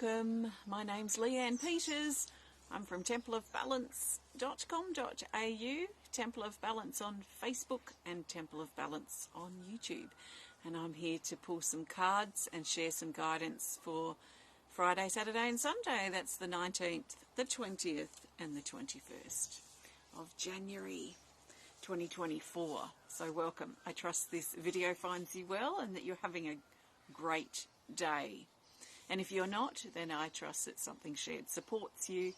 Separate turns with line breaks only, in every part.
welcome. My name's Leanne Peters. I'm from templeofbalance.com.au, Temple of Balance on Facebook and Temple of Balance on YouTube. And I'm here to pull some cards and share some guidance for Friday, Saturday and Sunday. That's the 19th, the 20th and the 21st of January 2024. So welcome. I trust this video finds you well and that you're having a great day. And if you're not, then I trust that something shared supports you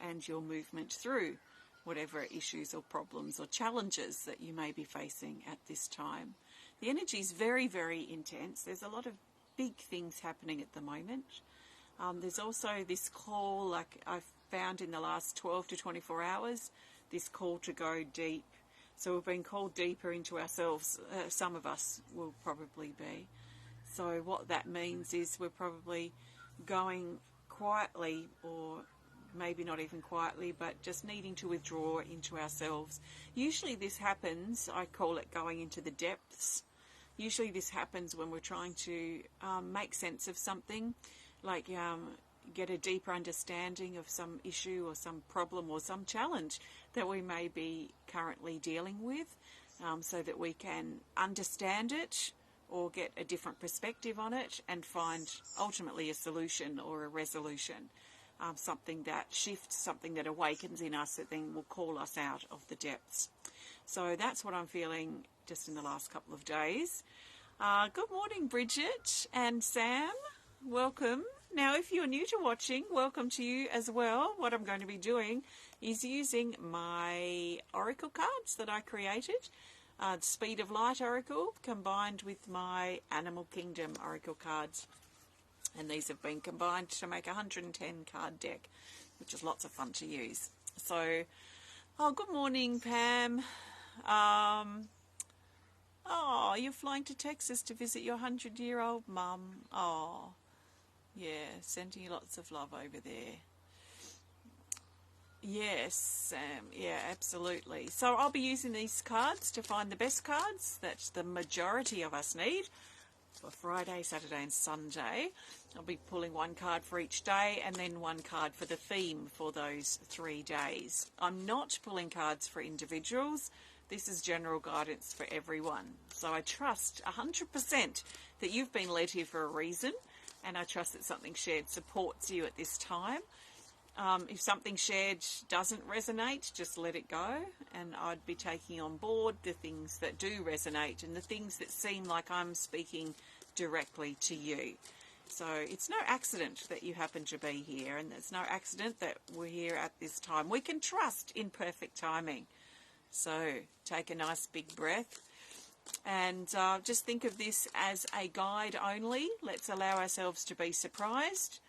and your movement through whatever issues or problems or challenges that you may be facing at this time. The energy is very, very intense. There's a lot of big things happening at the moment. There's also this call, like I've found in the last 12 to 24 hours, this call to go deep. So we've been called deeper into ourselves. Some of us will probably be. So what that means is we're probably going quietly, or maybe not even quietly, but just needing to withdraw into ourselves. Usually this happens, I call it going into the depths. Usually this happens when we're trying to make sense of something, like get a deeper understanding of some issue or some problem or some challenge that we may be currently dealing with, so that we can understand it or get a different perspective on it and find ultimately a solution or a resolution, something that shifts, something that awakens in us that then will call us out of the depths. So that's what I'm feeling just in the last couple of days. Good morning, Bridget and Sam. Welcome. Now, if you're new to watching, welcome to you as well. What I'm going to be doing is using my oracle cards that I created. Speed of Light Oracle combined with my Animal Kingdom Oracle cards, and these have been combined to make a 110 card deck, which is lots of fun to use. So, good morning, Pam. You're flying to Texas to visit your 100-year-old mum. Yeah, sending you lots of love over there. Yes, Sam. Yeah, absolutely. So I'll be using these cards to find the best cards that the majority of us need for Friday, Saturday and Sunday. I'll be pulling one card for each day and then one card for the theme for those 3 days. I'm not pulling cards for individuals. This is general guidance for everyone. So I trust 100% that you've been led here for a reason, and I trust that something shared supports you at this time. If something shared doesn't resonate, just let it go, and I'd be taking on board the things that do resonate and the things that seem like I'm speaking directly to you. So it's no accident that you happen to be here, and it's no accident that we're here at this time. We can trust in perfect timing. So take a nice big breath and just think of this as a guide only. Let's allow ourselves to be surprised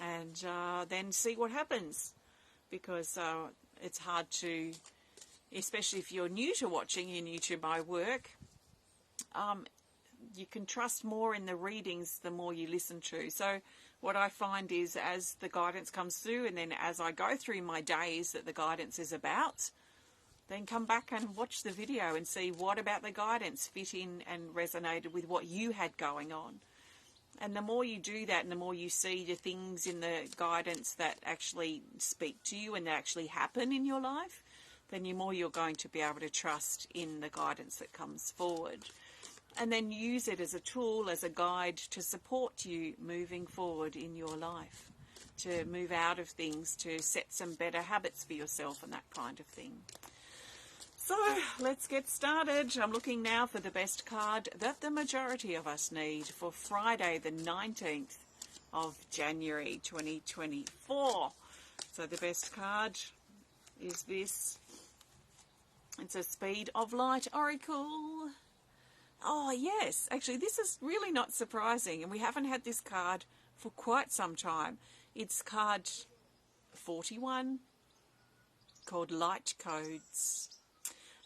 and then see what happens, because it's hard to, especially if you're new to watching and new to my work, you can trust more in the readings the more you listen to. So what I find is, as the guidance comes through and then as I go through my days that the guidance is about, then come back and watch the video and see what about the guidance fit in and resonated with what you had going on. And the more you do that and the more you see the things in the guidance that actually speak to you and that actually happen in your life, then the more you're going to be able to trust in the guidance that comes forward. And then use it as a tool, as a guide to support you moving forward in your life, to move out of things, to set some better habits for yourself and that kind of thing. So let's get started. I'm looking now for the best card that the majority of us need for Friday, the 19th of January 2024. So the best card is this. It's a Speed of Light Oracle. Oh, yes. Actually, this is really not surprising, and we haven't had this card for quite some time. It's card 41, called Light Codes.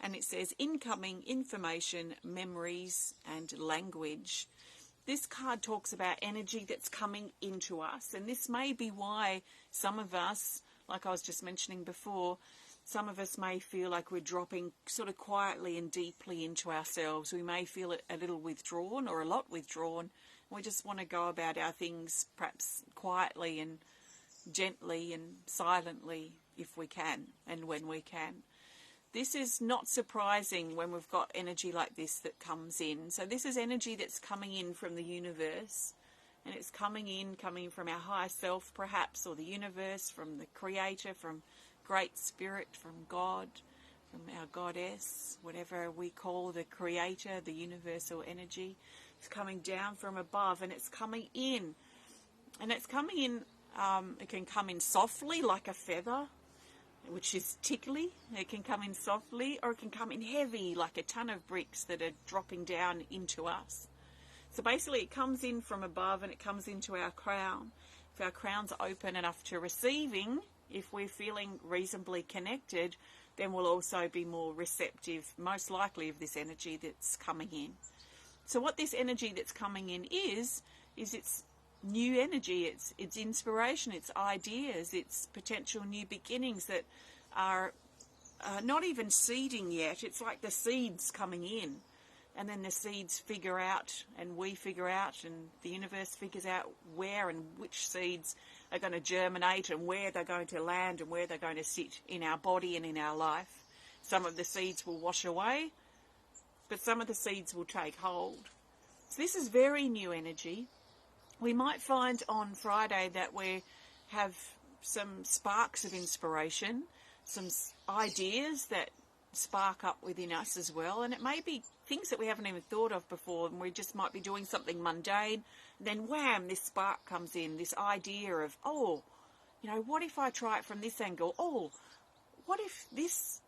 And it says incoming information, memories and language. This card talks about energy that's coming into us, and this may be why some of us, like I was just mentioning before, some of us may feel like we're dropping sort of quietly and deeply into ourselves. We may feel a little withdrawn or a lot withdrawn We just want to go about our things perhaps quietly and gently and silently if we can and when we can. This is not surprising when we've got energy like this that comes in. So this is energy that's coming in from the universe, and it's coming from our higher self perhaps, or the universe, from the Creator, from Great Spirit, from God, from our Goddess, whatever we call the Creator, the universal energy. It's coming down from above, and it's coming in. And it's coming in, it can come in softly like a feather, which is tickly. It can come in softly, or it can come in heavy like a ton of bricks that are dropping down into us. So basically it comes in from above and it comes into our crown. If our crown's open enough to receiving, if we're feeling reasonably connected, then we'll also be more receptive, most likely, of this energy that's coming in. So what this energy that's coming in is it's new energy, it's inspiration, it's ideas, it's potential new beginnings that are not even seeding yet. It's like the seeds coming in, and then the seeds figure out, and we figure out, and the universe figures out where and which seeds are going to germinate and where they're going to land and where they're going to sit in our body and in our life. Some of the seeds will wash away, but some of the seeds will take hold. So this is very new energy. We might find on Friday that we have some sparks of inspiration, some ideas that spark up within us as well. And it may be things that we haven't even thought of before, and we just might be doing something mundane. And then wham, this spark comes in, this idea of, oh, what if I try it from this angle? Oh, what if this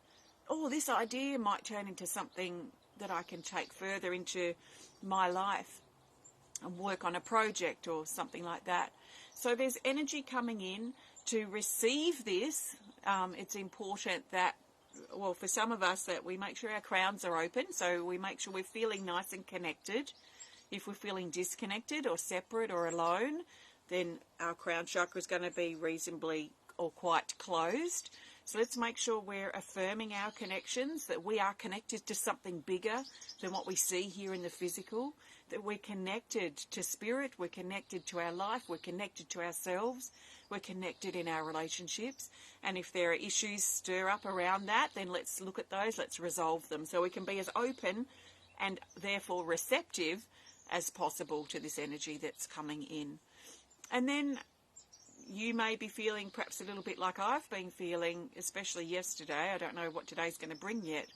idea might turn into something that I can take further into my life and work on a project or something like that. So there's energy coming in to receive this. It's important that, well, for some of us, that we make sure our crowns are open, so we make sure we're feeling nice and connected. If we're feeling disconnected or separate or alone, then our crown chakra is going to be reasonably or quite closed. So let's make sure we're affirming our connections, that we are connected to something bigger than what we see here in the physical, that we're connected to spirit, we're connected to our life, we're connected to ourselves, we're connected in our relationships. And if there are issues stir up around that, then let's look at those, let's resolve them, so we can be as open and therefore receptive as possible to this energy that's coming in. And then you may be feeling perhaps a little bit like I've been feeling, especially yesterday. I don't know what today's going to bring yet,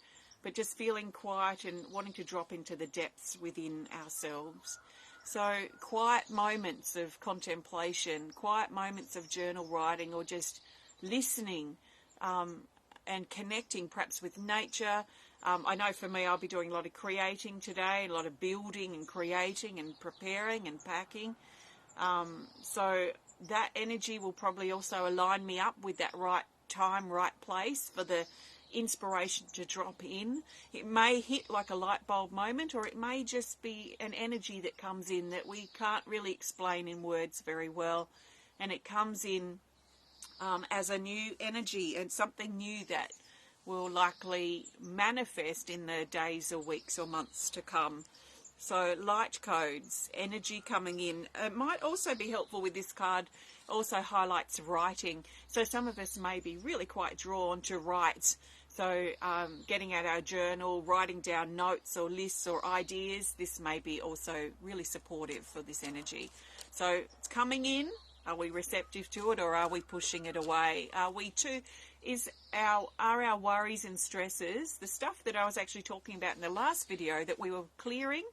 but just feeling quiet and wanting to drop into the depths within ourselves. So quiet moments of contemplation, quiet moments of journal writing, or just listening and connecting perhaps with nature. I know for me, I'll be doing a lot of creating today, a lot of building and creating and preparing and packing. So that energy will probably also align me up with that right time, right place for the inspiration to drop in. It may hit like a light bulb moment, or it may just be an energy that comes in that we can't really explain in words very well, and it comes in as a new energy and something new that will likely manifest in the days or weeks or months to come. So light codes, energy coming in. It might also be helpful with this card, also highlights writing. So some of us may be really quite drawn to write. So getting out our journal, writing down notes or lists or ideas, this may be also really supportive for this energy. So it's coming in. Are we receptive to it, or are we pushing it away? Are our worries and stresses, the stuff that I was actually talking about in the last video, that we were clearing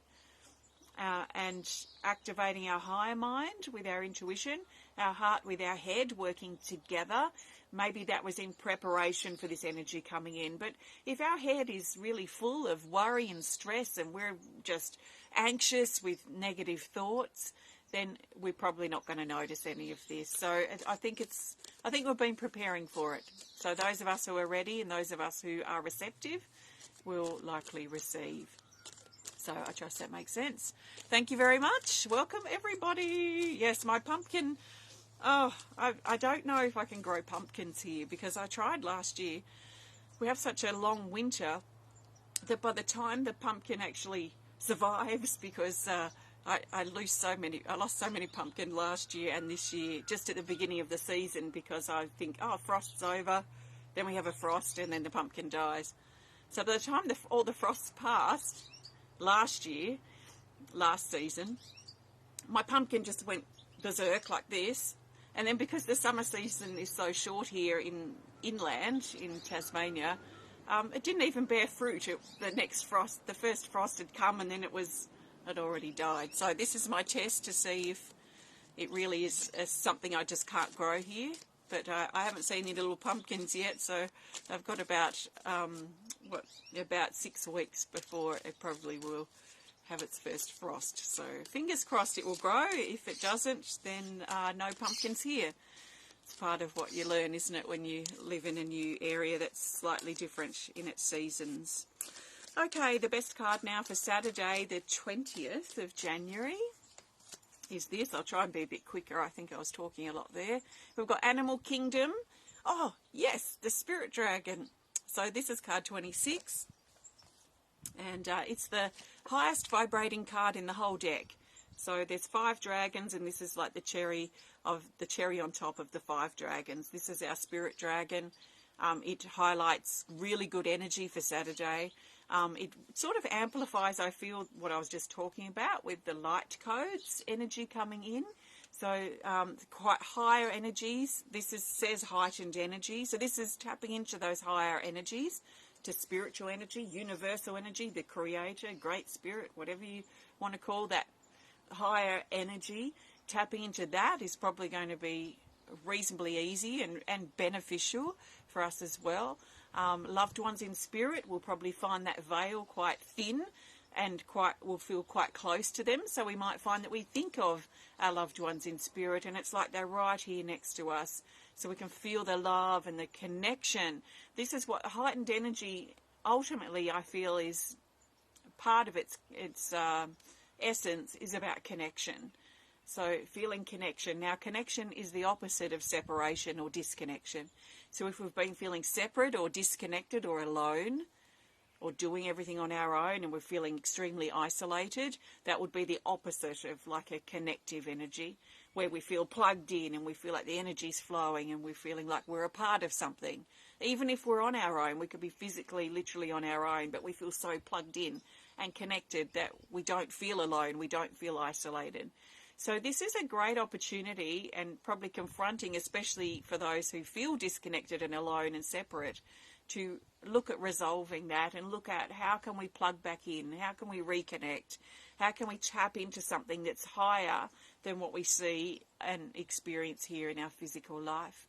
and activating our higher mind with our intuition, our heart with our head working together. Maybe that was in preparation for this energy coming in. But if our head is really full of worry and stress, and we're just anxious with negative thoughts, then we're probably not going to notice any of this. So I think we've been preparing for it. So those of us who are ready and those of us who are receptive will likely receive. So I trust that makes sense. Thank you very much. Welcome, everybody. Yes, my pumpkin. Oh, I don't know if I can grow pumpkins here, because I tried last year. We have such a long winter that by the time the pumpkin actually survives, because I lost so many pumpkin last year and this year, just at the beginning of the season, because I think, oh, frost's over, then we have a frost and then the pumpkin dies. So by the time all the frosts passed last season, my pumpkin just went berserk like this. And then because the summer season is so short here inland in Tasmania, it didn't even bear fruit. The first frost had come and then it already died. So this is my test to see if it really is something I just can't grow here. But I haven't seen any little pumpkins yet, so I've got about 6 weeks before it probably will have its first frost. So fingers crossed it will grow. If it doesn't, then no pumpkins here. It's part of what you learn, isn't it, when you live in a new area that's slightly different in its seasons. Okay, the best card now for Saturday, the 20th of January, is this. I'll try and be a bit quicker. I think I was talking a lot there. We've got Animal Kingdom. Oh, yes, the Spirit Dragon. So this is card 26. And it's the highest vibrating card in the whole deck. So there's 5 dragons, and this is like the cherry on top of the 5 dragons. This is our Spirit Dragon. It highlights really good energy for Saturday. It sort of amplifies, I feel, what I was just talking about with the light codes energy coming in. So quite higher energies. This says heightened energy. So this is tapping into those higher energies, to spiritual energy, universal energy, the creator, great spirit, whatever you want to call that higher energy. Tapping into that is probably going to be reasonably easy and beneficial for us as well. Loved ones in spirit will probably find that veil quite thin and will feel quite close to them. So we might find that we think of our loved ones in spirit and it's like they're right here next to us. So we can feel the love and the connection. This is what heightened energy ultimately, I feel, is part of its essence is about connection. So feeling connection. Now, connection is the opposite of separation or disconnection. So if we've been feeling separate or disconnected or alone or doing everything on our own and we're feeling extremely isolated, that would be the opposite of like a connective energy, where we feel plugged in and we feel like the energy's flowing and we're feeling like we're a part of something. Even if we're on our own, we could be physically, literally on our own, but we feel so plugged in and connected that we don't feel alone, we don't feel isolated. So this is a great opportunity and probably confronting, especially for those who feel disconnected and alone and separate, to look at resolving that and look at how can we plug back in, how can we reconnect, how can we tap into something that's higher than what we see and experience here in our physical life.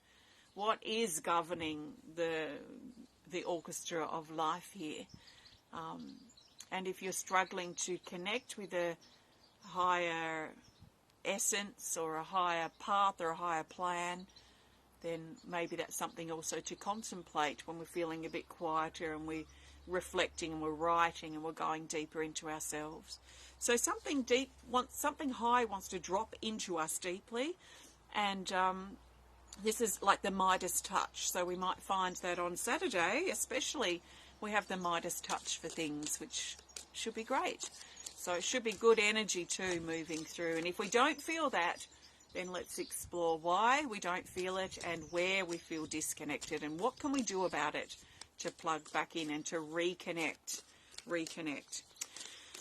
What is governing the orchestra of life here? And if you're struggling to connect with a higher essence or a higher path or a higher plan, then maybe that's something also to contemplate when we're feeling a bit quieter and we're reflecting and we're writing and we're going deeper into ourselves. So something deep, something high wants to drop into us deeply, and this is like the Midas touch. So we might find that on Saturday especially we have the Midas touch for things, which should be great. So it should be good energy too moving through. And if we don't feel that, then let's explore why we don't feel it and where we feel disconnected and what can we do about it to plug back in and to reconnect.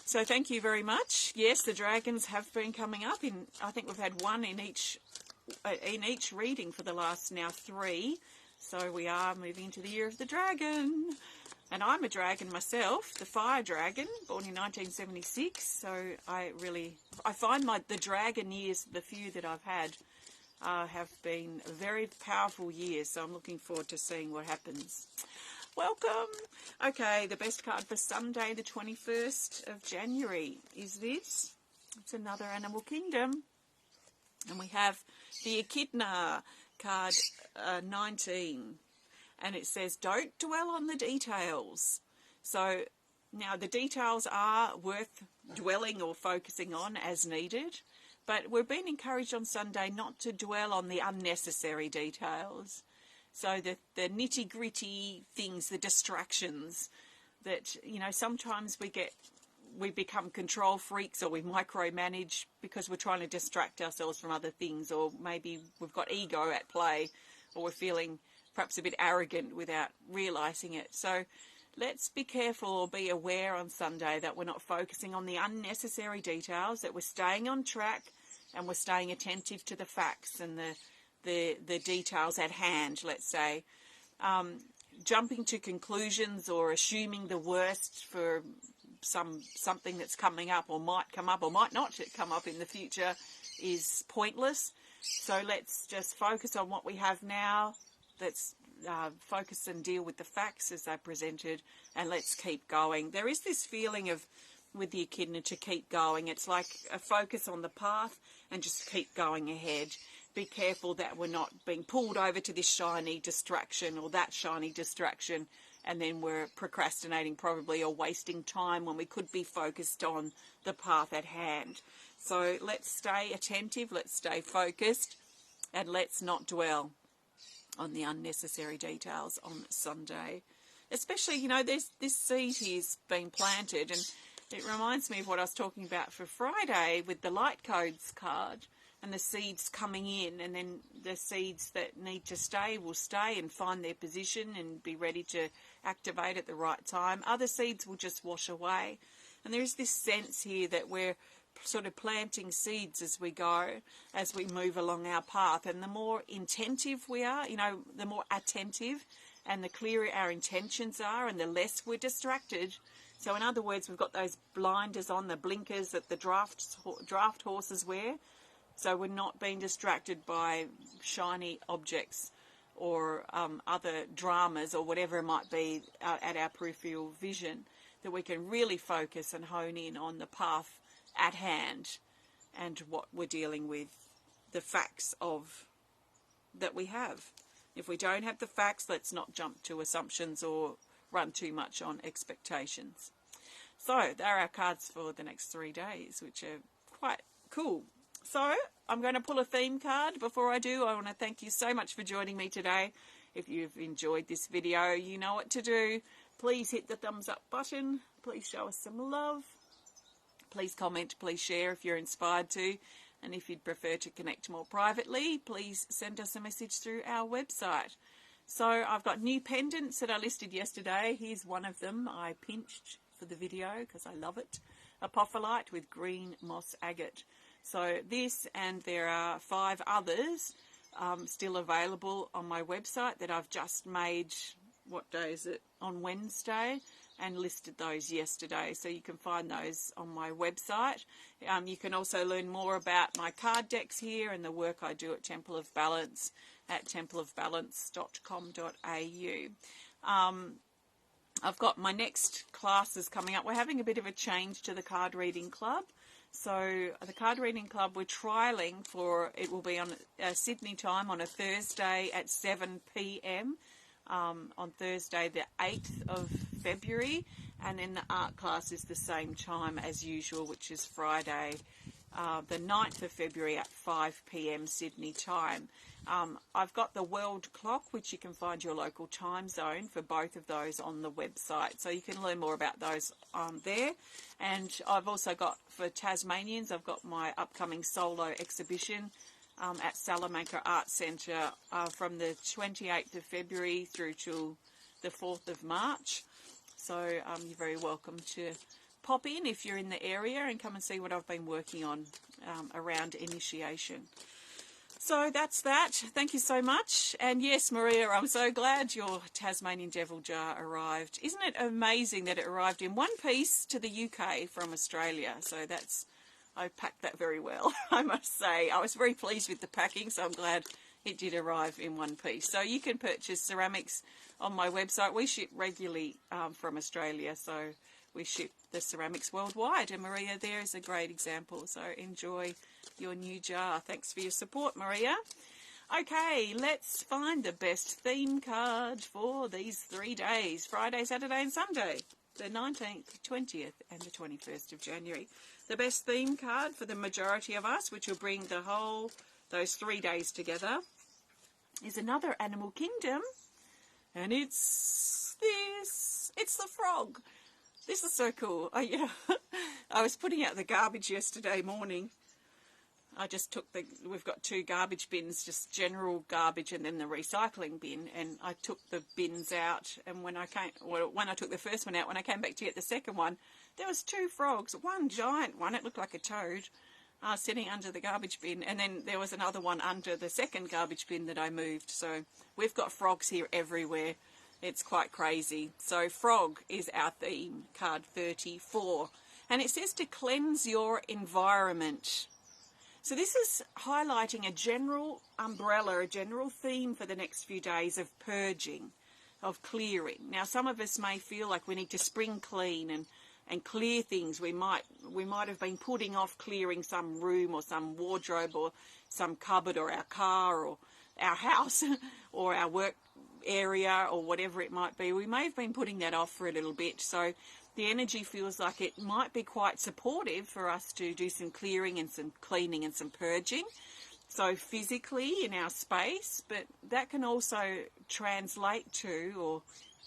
So thank you very much. Yes, the dragons have been coming up. I think we've had one in each reading for the last now 3. So we are moving into the year of the dragon. And I'm a dragon myself, the fire dragon, born in 1976. So I find the dragon years, the few that I've had, have been very powerful years. So I'm looking forward to seeing what happens. Welcome. Okay, the best card for Sunday, the 21st of January, is this. It's another Animal Kingdom. And we have the Echidna, card 19. And it says, don't dwell on the details. So now the details are worth dwelling or focusing on as needed. But we're being encouraged on Sunday not to dwell on the unnecessary details. So the nitty-gritty things, the distractions that, sometimes we get we become control freaks, or we micromanage because we're trying to distract ourselves from other things, or maybe we've got ego at play, or we're feeling perhaps a bit arrogant without realising it. So let's be careful or be aware on Sunday that we're not focusing on the unnecessary details, that we're staying on track and we're staying attentive to the facts and the details at hand, let's say. Jumping to conclusions or assuming the worst for something that's coming up or might come up or might not come up in the future is pointless. So let's just focus on what we have now. Let's focus and deal with the facts as they're presented, and let's keep going. There is this feeling of, with the echidna, to keep going. It's like a focus on the path and just keep going ahead. Be careful that we're not being pulled over to this shiny distraction or that shiny distraction, and then we're procrastinating probably, or wasting time when we could be focused on the path at hand. So let's stay attentive, let's stay focused, and let's not dwell on the unnecessary details on Sunday. Especially, you know, this seed here's been planted, and it reminds me of what I was talking about for Friday with the light codes card. And the seeds coming in, and then the seeds that need to stay will stay and find their position and be ready to activate at the right time. Other seeds will just wash away. And there is this sense here that we're sort of planting seeds as we go, as we move along our path. And the more intentive we are, you know, the more attentive and the clearer our intentions are, and the less we're distracted. So in other words, we've got those blinders on, the blinkers that the draft horses wear. So we're not being distracted by shiny objects or other dramas or whatever it might be at our peripheral vision, that we can really focus and hone in on the path at hand and what we're dealing with, the facts of that we have. If we don't have the facts, let's not jump to assumptions or run too much on expectations. So there are our cards for the next 3 days, which are quite cool. So I'm going to pull a theme card. Before I do, I want to thank you so much for joining me today. If you've enjoyed this video, you know what to do. Please hit the thumbs up button. Please show us some love. Please comment, please share if you're inspired to. And if you'd prefer to connect more privately, please send us a message through our website. So I've got new pendants that I listed yesterday. Here's one of them I pinched for the video because I love it. Apophyllite with green moss agate. So this, and there are 5 others still available on my website that I've just made, what day is it, on Wednesday, and listed those yesterday. So you can find those on my website. You can also learn more about my card decks here and the work I do at Temple of Balance at templeofbalance.com.au. I've got my next classes coming up. We're having a bit of a change to the card reading club. So the card reading club we're trialling for, it will be on Sydney time on a Thursday at 7 p.m. On Thursday the 8th of February, and then the art class is the same time as usual, which is Friday the 9th of February at 5 p.m. Sydney time. I've got the world clock, which you can find your local time zone for both of those on the website. So you can learn more about those there. And I've also got, for Tasmanians, I've got my upcoming solo exhibition at Salamanca Art Centre from the 28th of February through till the 4th of March. So you're very welcome to pop in if you're in the area and come and see what I've been working on around initiation. So that's that. Thank you so much. And yes, Maria, I'm so glad your Tasmanian Devil Jar arrived. Isn't it amazing that it arrived in one piece to the UK from Australia? So I packed that very well, I must say. I was very pleased with the packing, so I'm glad it did arrive in one piece. So you can purchase ceramics on my website. We ship regularly from Australia, so we ship the ceramics worldwide, and Maria there is a great example. So enjoy your new jar. Thanks for your support, Maria. Okay, let's find the best theme card for these 3 days, Friday, Saturday and Sunday, the 19th, 20th and the 21st of January. The best theme card for the majority of us, which will bring those 3 days together, is another animal kingdom, and it's this. It's the frog. This is so cool. I was putting out the garbage yesterday morning. I just took we've got 2 garbage bins, just general garbage and then the recycling bin. And I took the bins out, and when I took the first one out, when I came back to get the second one, there was 2 frogs, one giant one, it looked like a toad, sitting under the garbage bin. And then there was another one under the second garbage bin that I moved. So we've got frogs here everywhere. It's quite crazy. So frog is our theme, card 34. And it says to cleanse your environment. So this is highlighting a general umbrella, a general theme for the next few days of purging, of clearing. Now, some of us may feel like we need to spring clean and clear things. We might have been putting off clearing some room or some wardrobe or some cupboard or our car or our house or our work area or whatever it might be. We may have been putting that off for a little bit. So the energy feels like it might be quite supportive for us to do some clearing and some cleaning and some purging. So physically in our space, but that can also translate to or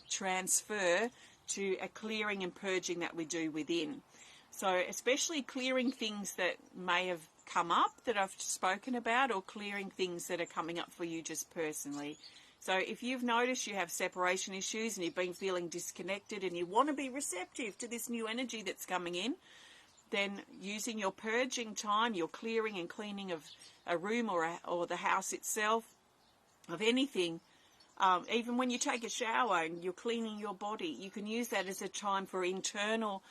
transfer to a clearing and purging that we do within. So especially clearing things that may have come up that I've spoken about, or clearing things that are coming up for you just personally. So if you've noticed you have separation issues and you've been feeling disconnected and you want to be receptive to this new energy that's coming in, then using your purging time, your clearing and cleaning of a room or the house itself, of anything, even when you take a shower and you're cleaning your body, you can use that as a time for internal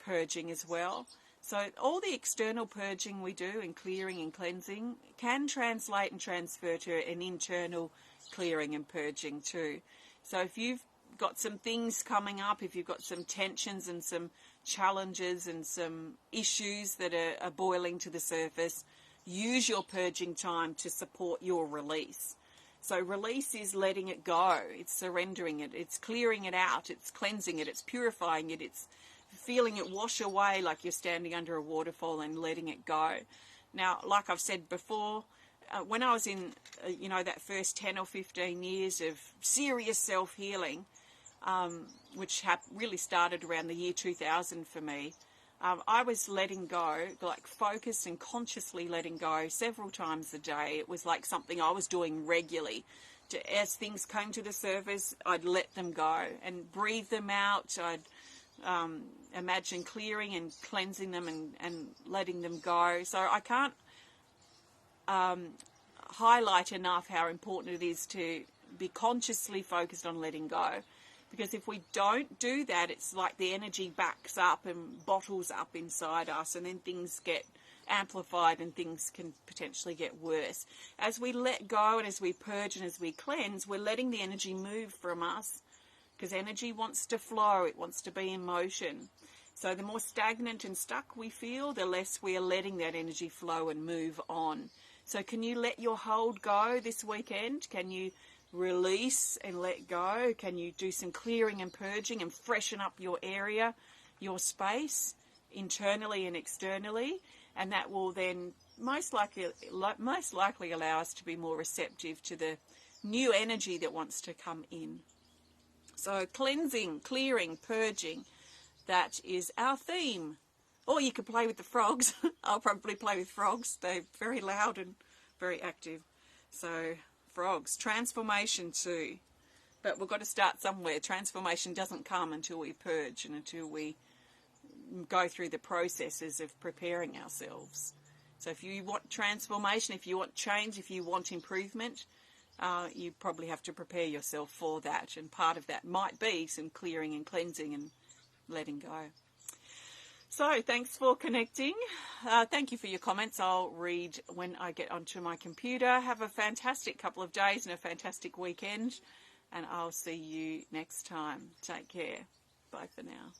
purging as well. So all the external purging we do and clearing and cleansing can translate and transfer to an internal clearing and purging too. So if you've got some things coming up, if you've got some tensions and some challenges and some issues that are boiling to the surface, use your purging time to support your release. So release is letting it go, it's surrendering it, it's clearing it out, it's cleansing it, it's purifying it, it's feeling it wash away like you're standing under a waterfall and letting it go. Now, like I've said before, when I was in, that first 10 or 15 years of serious self-healing, which really started around the year 2000 for me, I was letting go, like focused and consciously letting go several times a day. It was like something I was doing regularly. As things came to the surface, I'd let them go and breathe them out. I'd imagine clearing and cleansing them and letting them go. So I can't highlight enough how important it is to be consciously focused on letting go. Because if we don't do that, it's like the energy backs up and bottles up inside us, and then things get amplified and things can potentially get worse. As we let go and as we purge and as we cleanse, we're letting the energy move from us, because energy wants to flow, it wants to be in motion. So the more stagnant and stuck we feel, the less we are letting that energy flow and move on. So can you let your hold go this weekend? Can you release and let go? Can you do some clearing and purging and freshen up your area, your space, internally and externally? And that will then most likely allow us to be more receptive to the new energy that wants to come in. So cleansing, clearing, purging, that is our theme. Or you could play with the frogs. I'll probably play with frogs. They're very loud and very active. So frogs, transformation too. But we've got to start somewhere. Transformation doesn't come until we purge and until we go through the processes of preparing ourselves. So if you want transformation, if you want change, if you want improvement, you probably have to prepare yourself for that. And part of that might be some clearing and cleansing and letting go. So thanks for connecting. Thank you for your comments. I'll read when I get onto my computer. Have a fantastic couple of days and a fantastic weekend. And I'll see you next time. Take care. Bye for now.